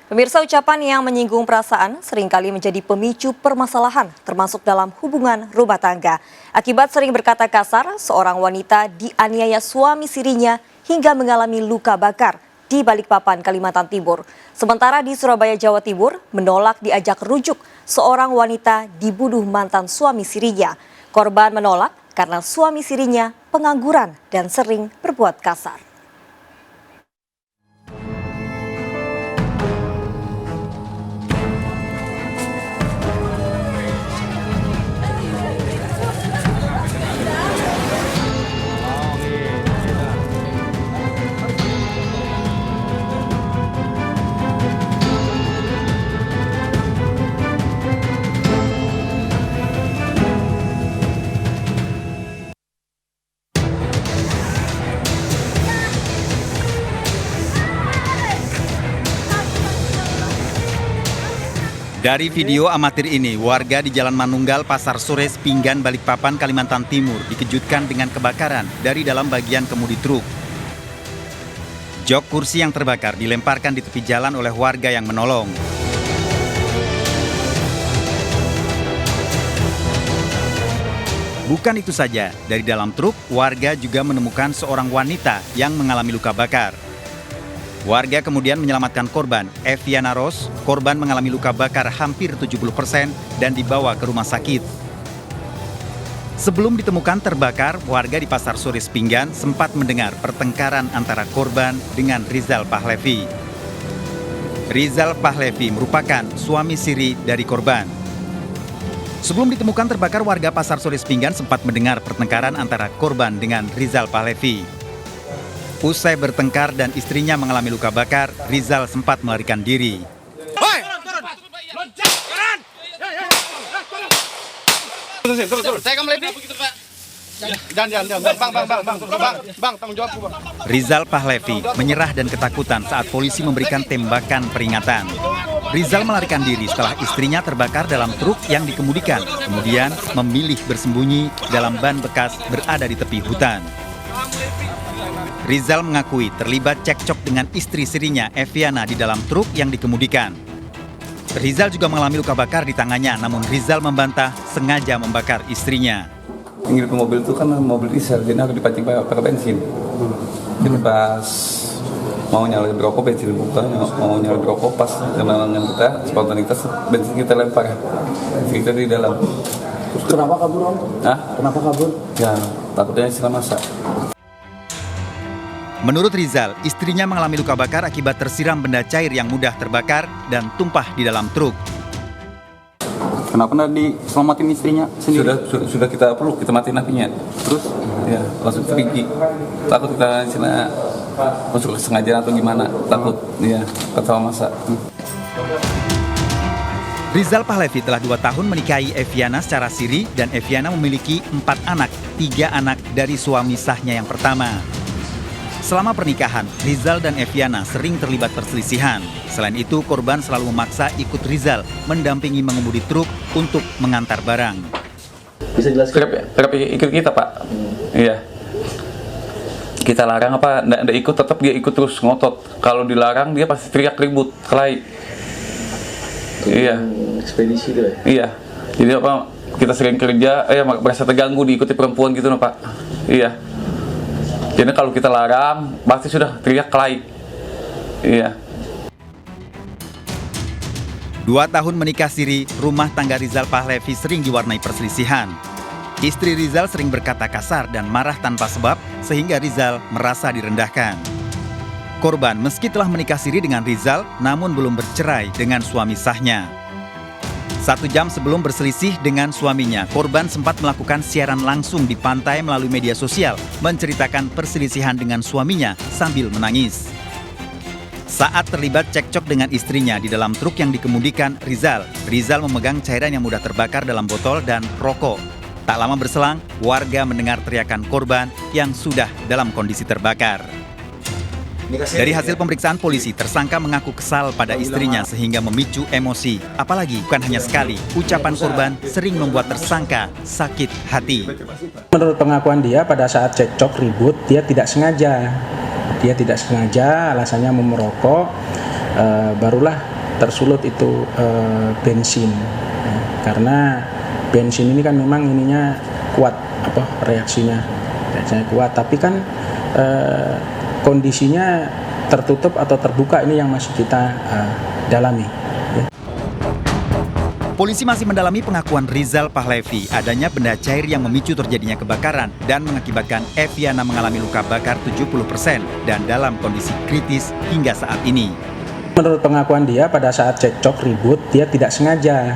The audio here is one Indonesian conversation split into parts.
Pemirsa, ucapan yang menyinggung perasaan seringkali menjadi pemicu permasalahan, termasuk dalam hubungan rumah tangga. Akibat sering berkata kasar, seorang wanita dianiaya suami sirinya hingga mengalami luka bakar di Balikpapan, Kalimantan Timur. Sementara di Surabaya, Jawa Timur, menolak diajak rujuk, seorang wanita dibunuh mantan suami sirinya. Korban menolak karena suami sirinya pengangguran dan sering berbuat kasar. Dari video amatir ini, warga di Jalan Manunggal, Pasar Sores, Pinggan, Balikpapan, Kalimantan Timur dikejutkan dengan kebakaran dari dalam bagian kemudi truk. Jok kursi yang terbakar dilemparkan di tepi jalan oleh warga yang menolong. Bukan itu saja, dari dalam truk, warga juga menemukan seorang wanita yang mengalami luka bakar. Warga kemudian menyelamatkan korban, Eviana Ros. Korban mengalami luka bakar hampir 70% dan dibawa ke rumah sakit. Sebelum ditemukan terbakar, warga di Pasar Sores Pinggan sempat mendengar pertengkaran antara korban dengan Rizal Pahlevi. Rizal Pahlevi merupakan suami siri dari korban. Sebelum ditemukan terbakar, warga Pasar Sores Pinggan sempat mendengar pertengkaran antara korban dengan Rizal Pahlevi. Usai bertengkar dan istrinya mengalami luka bakar, Rizal sempat melarikan diri. Rizal Pahlevi menyerah dan ketakutan saat polisi memberikan tembakan peringatan. Rizal melarikan diri setelah istrinya terbakar dalam truk yang dikemudikan, kemudian memilih bersembunyi dalam ban bekas berada di tepi hutan. Rizal mengakui terlibat cekcok dengan istri sirinya, Eviana, di dalam truk yang dikemudikan. Rizal juga mengalami luka bakar di tangannya, namun Rizal membantah sengaja membakar istrinya. Pinggir ke mobil itu kan mobil diesel, jadi harus dipancing pakai bensin. Jadi pas mau nyalain rokok, bensin buka, mau nyalain rokok pas kenalangan kita, spontanitas bensin kita lempar. Kita di dalam. Kenapa kabur, Om? Hah? Kenapa kabur? Ya, takutnya istilah masak. Menurut Rizal, istrinya mengalami luka bakar akibat tersiram benda cair yang mudah terbakar dan tumpah di dalam truk. Kenapa nggak diselamatin istrinya sendiri? Sudah kita perlu, kita matiin apinya. Terus ya langsung pergi. Takut kita masuk sengaja atau gimana? Takut ya ketawa masa. Rizal Pahlevi telah 2 tahun menikahi Eviana secara siri dan Eviana memiliki 4 anak, 3 anak dari suami sahnya yang pertama. Selama pernikahan, Rizal dan Eviana sering terlibat perselisihan. Selain itu, korban selalu memaksa ikut Rizal mendampingi mengemudi truk untuk mengantar barang. Bisa jelaskan? Kerap ikut kita, Pak. Iya. Kita larang apa, nggak ikut, tetap dia ikut terus ngotot. Kalau dilarang, dia pasti teriak ribut, kelahi. Iya. Ekspedisi itu ya? Iya. Jadi apa, kita sering kerja, merasa terganggu diikuti perempuan gitu, Pak. Iya. Jadi kalau kita larang, pasti sudah teriak kelahi. Iya. 2 tahun menikah siri, rumah tangga Rizal Pahlevi sering diwarnai perselisihan. Istri Rizal sering berkata kasar dan marah tanpa sebab, sehingga Rizal merasa direndahkan. Korban meski telah menikah siri dengan Rizal, namun belum bercerai dengan suami sahnya. 1 jam sebelum berselisih dengan suaminya, korban sempat melakukan siaran langsung di pantai melalui media sosial, menceritakan perselisihan dengan suaminya sambil menangis. Saat terlibat cekcok dengan istrinya di dalam truk yang dikemudikan Rizal memegang cairan yang mudah terbakar dalam botol dan rokok. Tak lama berselang, warga mendengar teriakan korban yang sudah dalam kondisi terbakar. Dari hasil pemeriksaan polisi, tersangka mengaku kesal pada istrinya sehingga memicu emosi. Apalagi bukan hanya sekali, ucapan korban sering membuat tersangka sakit hati. Menurut pengakuan dia, pada saat cekcok ribut, dia tidak sengaja. Alasannya mau merokok, barulah tersulut itu bensin. Ya, karena bensin ini kan memang ininya kuat, reaksinya kuat, tapi kan kondisinya tertutup atau terbuka, ini yang masih kita dalami. Ya. Polisi masih mendalami pengakuan Rizal Pahlevi adanya benda cair yang memicu terjadinya kebakaran dan mengakibatkan Eviana mengalami luka bakar 70% dan dalam kondisi kritis hingga saat ini. Menurut pengakuan dia, pada saat cekcok ribut, dia tidak sengaja.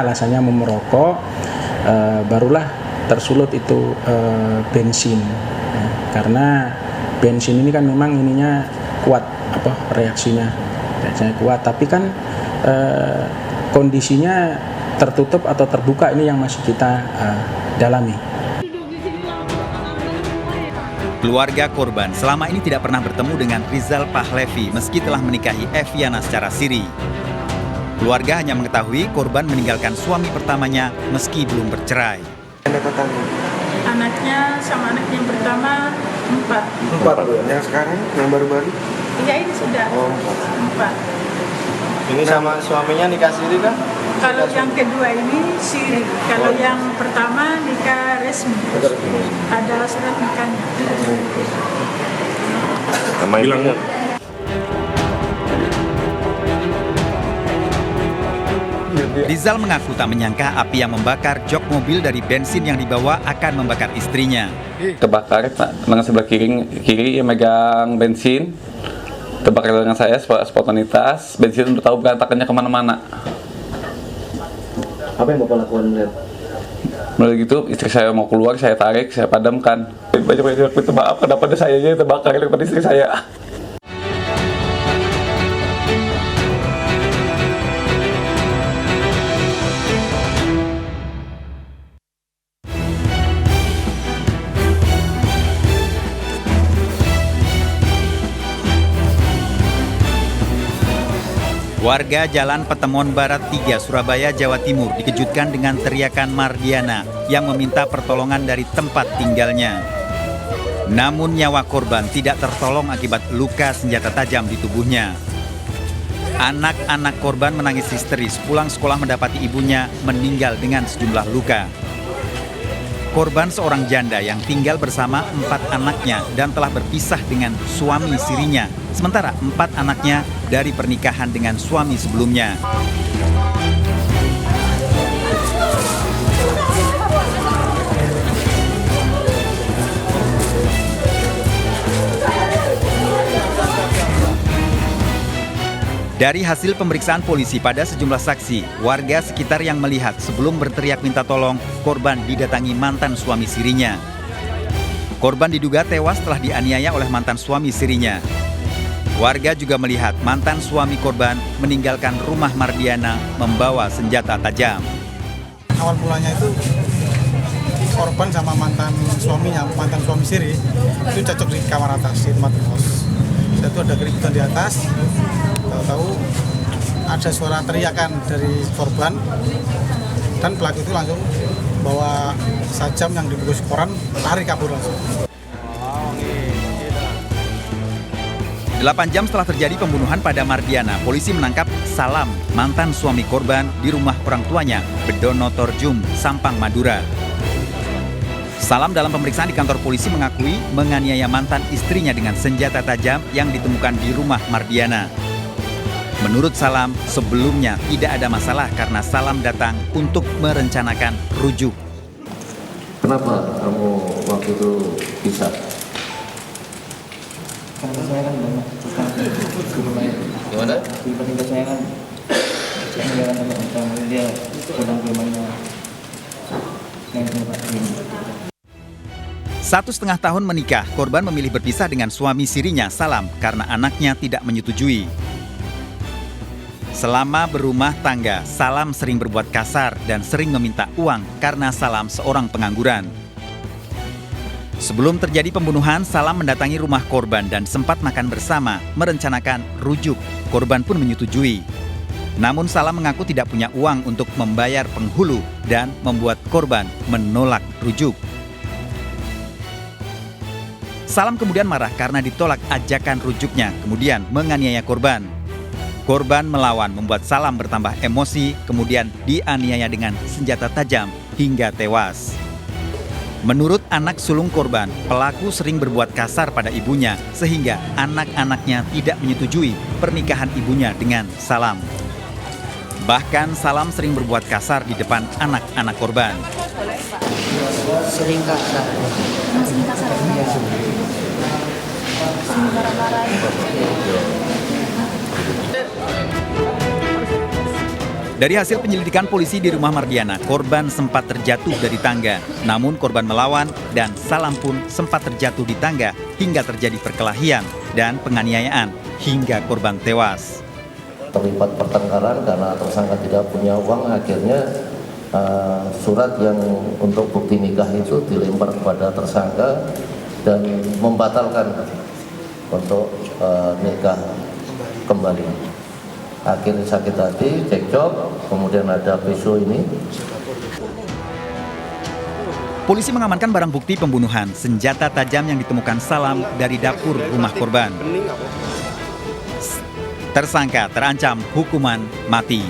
Alasannya mau merokok, barulah tersulut itu bensin. Ya, karena bensin ini kan memang ininya kuat, reaksinya kuat, tapi kan kondisinya tertutup atau terbuka, ini yang masih kita dalami. Keluarga korban selama ini tidak pernah bertemu dengan Rizal Pahlevi meski telah menikahi Eviana secara siri. Keluarga hanya mengetahui korban meninggalkan suami pertamanya meski belum bercerai. Anaknya sama anak yang pertama 4. 4, yang sekarang, yang baru-baru? Iya, ini sudah 4. Ini sama suaminya nikah siri kan? Kalau yang kedua ini siri, kalau yang pertama nikah resmi. Ada surat nikahnya. Nama ibunya? Rizal mengaku tak menyangka api yang membakar jok mobil dari bensin yang dibawa akan membakar istrinya. Terbakar, tangan sebelah kiri yang megang bensin. Terbakar dengan saya spontanitas, bensin udah tahu berantakannya kemana-mana. Apa yang Bapak lakukan melihat? Mulai gitu, istri saya mau keluar, saya tarik, saya padamkan. Banyak-banyak minta maaf, kenapa ada saya yang terbakar daripada istri saya. Warga Jalan Petemon Barat 3, Surabaya, Jawa Timur dikejutkan dengan teriakan Mardiana yang meminta pertolongan dari tempat tinggalnya. Namun nyawa korban tidak tertolong akibat luka senjata tajam di tubuhnya. Anak-anak korban menangis histeris pulang sekolah mendapati ibunya meninggal dengan sejumlah luka. Korban seorang janda yang tinggal bersama 4 anaknya dan telah berpisah dengan suami sirinya. Sementara 4 anaknya dari pernikahan dengan suami sebelumnya. Dari hasil pemeriksaan polisi pada sejumlah saksi, warga sekitar yang melihat sebelum berteriak minta tolong, korban didatangi mantan suami sirinya. Korban diduga tewas setelah dianiaya oleh mantan suami sirinya. Warga juga melihat mantan suami korban meninggalkan rumah Mardiana membawa senjata tajam. Awal mulanya itu korban sama mantan suaminya, mantan suami siri, itu cocok di kamar atas, di tempat kos. Itu ada keributan di atas, tahu-tahu ada suara teriakan dari korban, dan pelaku itu langsung bawa sajam yang dibungkus koran, lari kabur langsung. 8 jam setelah terjadi pembunuhan pada Mardiana, polisi menangkap Salam, mantan suami korban, di rumah orang tuanya, Bedono Torjum, Sampang, Madura. Salam dalam pemeriksaan di kantor polisi mengakui menganiaya mantan istrinya dengan senjata tajam yang ditemukan di rumah Mardiana. Menurut Salam, sebelumnya tidak ada masalah karena Salam datang untuk merencanakan rujuk. Kenapa kamu waktu itu bisa? Karena saya kan banyak Gimana? tiba-tiba saya kan jalan sama dia pulang ke rumahnya yang tempat ini. 1,5 tahun menikah, korban memilih berpisah dengan suami sirinya, Salam, karena anaknya tidak menyetujui. Selama berumah tangga, Salam sering berbuat kasar dan sering meminta uang karena Salam seorang pengangguran. Sebelum terjadi pembunuhan, Salam mendatangi rumah korban dan sempat makan bersama, merencanakan rujuk. Korban pun menyetujui. Namun Salam mengaku tidak punya uang untuk membayar penghulu dan membuat korban menolak rujuk. Salam kemudian marah karena ditolak ajakan rujuknya, kemudian menganiaya korban. Korban melawan membuat Salam bertambah emosi, kemudian dianiaya dengan senjata tajam hingga tewas. Menurut anak sulung korban, pelaku sering berbuat kasar pada ibunya sehingga anak-anaknya tidak menyetujui pernikahan ibunya dengan Salam. Bahkan Salam sering berbuat kasar di depan anak-anak korban. Sering kasar. Masih kasar. Iya. Sering marah-marah. Dari hasil penyelidikan polisi di rumah Mardiana, korban sempat terjatuh dari tangga. Namun korban melawan dan Salam pun sempat terjatuh di tangga hingga terjadi perkelahian dan penganiayaan hingga korban tewas. Terlibat pertengkaran karena tersangka tidak punya uang, akhirnya surat yang untuk bukti nikah itu dilempar kepada tersangka dan membatalkan untuk nikah kembali. Akhirnya sakit hati, cekcok, kemudian ada pisau ini. Polisi mengamankan barang bukti pembunuhan, senjata tajam yang ditemukan Salam dari dapur rumah korban. Tersangka terancam hukuman mati.